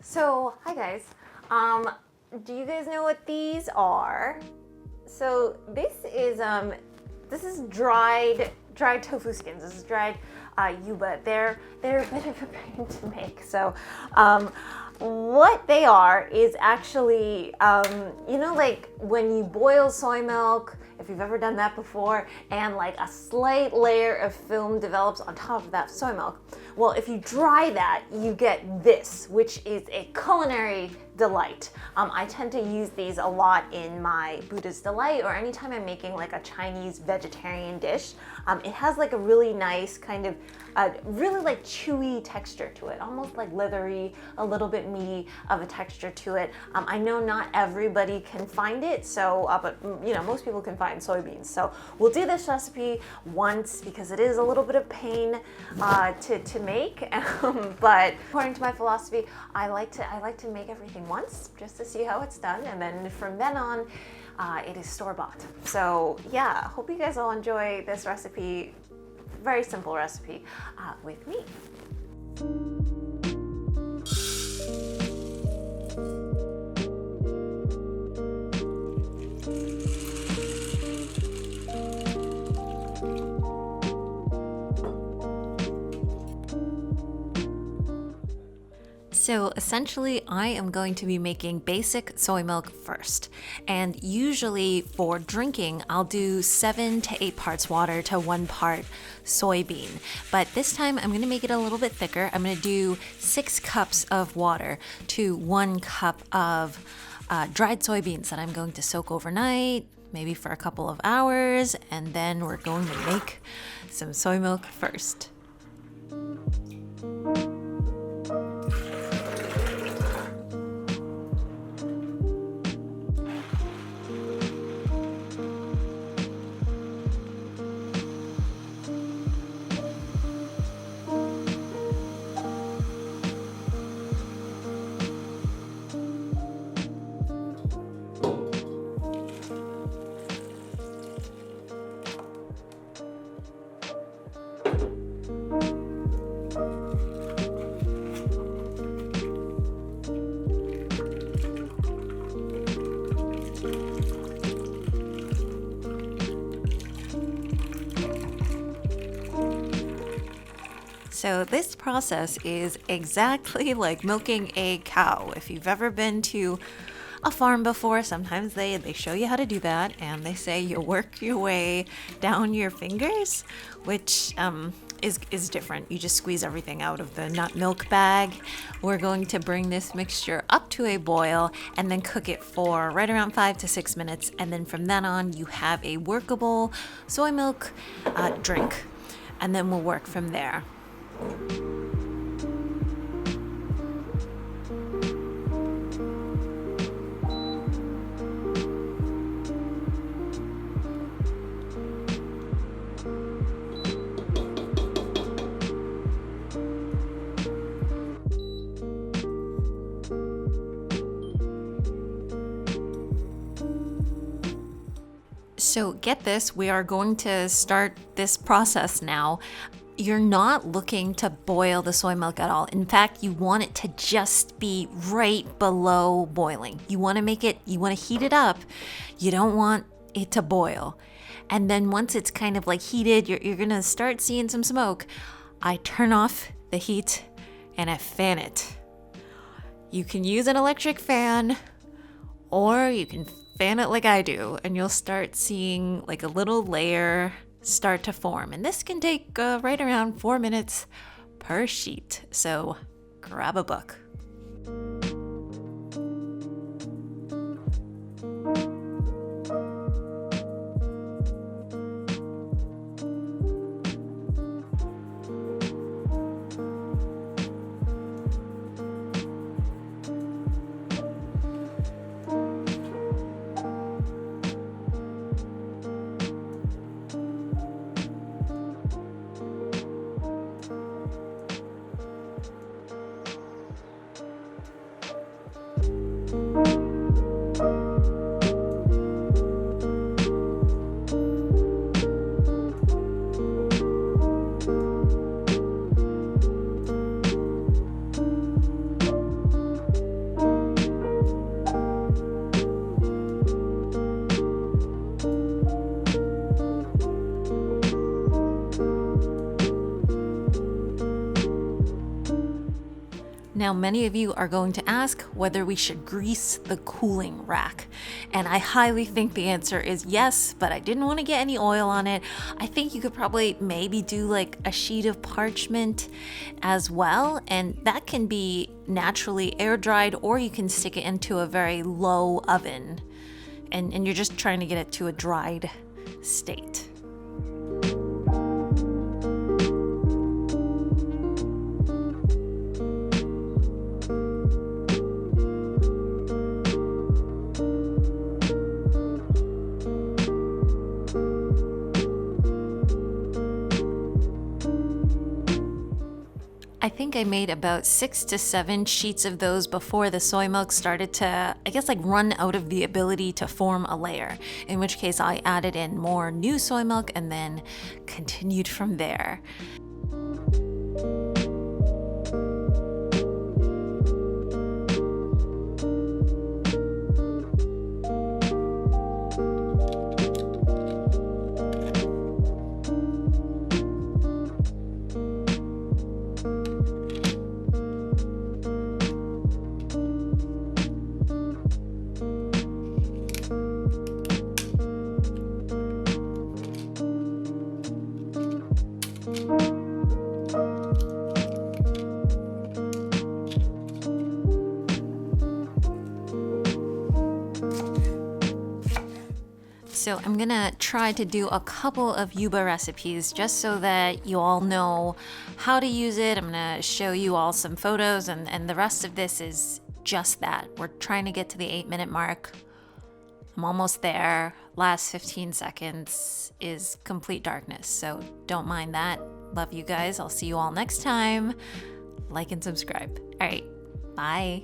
So, hi guys. Do you guys know what these are? So this is dried tofu skins. This is dried Yuba. They're a bit of a pain to make. So, what they are is actually, like when you boil soy milk, if you've ever done that before, and like a slight layer of film develops on top of that soy milk. Well, if you dry that, you get this, which is a culinary delight. I tend to use these a lot in my Buddha's Delight or anytime I'm making like a Chinese vegetarian dish. It has like a really nice kind of really like chewy texture to it, almost like leathery, a little bit meaty of a texture to it. I know not everybody can find it, so but most people can find soybeans. So we'll do this recipe once because it is a little bit of pain to make. But according to my philosophy, I like to make everything once just to see how it's done, and then from then on, it is store-bought. So yeah, hope you guys all enjoy this recipe. Very simple recipe with me. So essentially, I am going to be making basic soy milk first. And usually for drinking, I'll do 7 to 8 parts water to 1 part soybean. But this time I'm gonna make it a little bit thicker. I'm gonna do 6 cups of water to 1 cup of dried soybeans that I'm going to soak overnight, maybe for a couple of hours, and then we're going to make some soy milk first. So this process is exactly like milking a cow. If you've ever been to a farm before, sometimes they show you how to do that, and they say you work your way down your fingers, which is different. You just squeeze everything out of the nut milk bag. We're going to bring this mixture up to a boil and then cook it for right around 5 to 6 minutes, and then from then on you have a workable soy milk drink, and then we'll work from there. So get this, we are going to start this process now. You're not looking to boil the soy milk at all. In fact, you want it to just be right below boiling. You want to heat it up. You don't want it to boil. And then once it's kind of like heated, you're gonna start seeing some smoke. I turn off the heat and I fan it. You can use an electric fan, or you can fan it like I do, and you'll start seeing like a little layer start to form. And this can take right around 4 minutes per sheet. So grab a book. Now, many of you are going to ask whether we should grease the cooling rack. And I highly think the answer is yes, but I didn't want to get any oil on it. I think you could probably maybe do like a sheet of parchment as well. And that can be naturally air dried, or you can stick it into a very low oven. And you're just trying to get it to a dried state. I think I made about 6 to 7 sheets of those before the soy milk started to, I guess, like run out of the ability to form a layer, in which case I added in more new soy milk and then continued from there. So I'm gonna try to do a couple of Yuba recipes just so that you all know how to use it. I'm gonna show you all some photos, and the rest of this is just that. We're trying to get to the 8-minute mark. I'm almost there. Last 15 seconds is complete darkness, so don't mind that. Love you guys. I'll see you all next time. Like and subscribe. All right, bye.